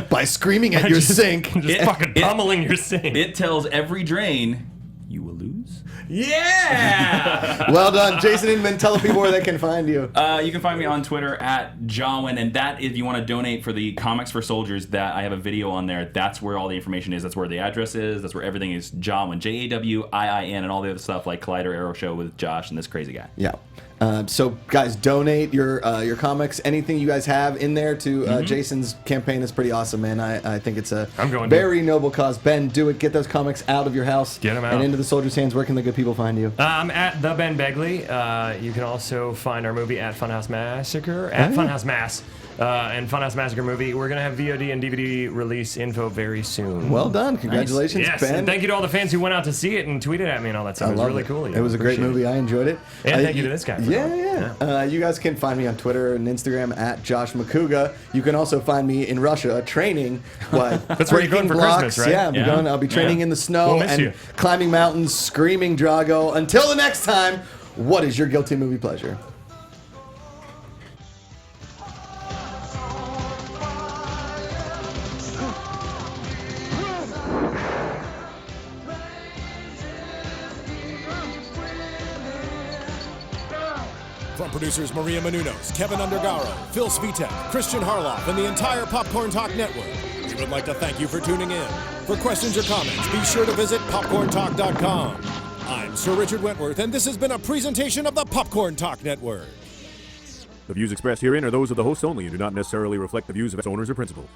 S3: by screaming at your sink.
S4: Just fucking pummeling your sink.
S5: it tells every drain, you will lose.
S4: Yeah!
S3: Well done, Jason Inman. Tell the people where they can find you.
S5: You can find me on Twitter at Jawin, and that if you want to donate for the Comics for Soldiers, that I have a video on there. That's where all the information is. That's where the address is. That's where everything is. Jawin, Jawiin, and all the other stuff like Collider Arrow Show with Josh and this crazy guy.
S3: Yeah. So, guys, donate your comics. Anything you guys have in there to Jason's campaign is pretty awesome, man. I think it's a
S4: I'm going
S3: very noble cause. Ben, do it. Get those comics out of your house.
S4: Get 'em out.
S3: And into the soldiers' hands. where can the good people find you?
S4: At the Ben Begley. You can also find our movie at Funhouse Massacre, at Funhouse Mass. And Funhouse Massacre movie. We're going to have VOD and DVD release info very soon.
S3: Well done. Congratulations,
S4: Yes,
S3: Ben.
S4: and thank you to all the fans who went out to see it and tweeted at me and all that stuff. It was really cool.
S3: It was a great movie. I enjoyed it.
S4: And thank you to this guy. For
S3: Yeah. You guys can find me on Twitter and Instagram at Josh Macuga. You can also find me in Russia training.
S4: That's where you're going for
S3: blocks.
S4: Christmas, right?
S3: Yeah, I'll be training in the snow
S4: We'll miss
S3: and
S4: you.
S3: climbing mountains, screaming Drago. Until the next time, what is your guilty movie pleasure?
S1: From producers Maria Menounos, Kevin Undergaro, Phil Svitek, Christian Harloff, and the entire Popcorn Talk Network, we would like to thank you for tuning in. For questions or comments, be sure to visit popcorntalk.com. I'm Sir Richard Wentworth, and this has been a presentation of the Popcorn Talk Network.
S7: The views expressed herein are those of the hosts only and do not necessarily reflect the views of its owners or principals.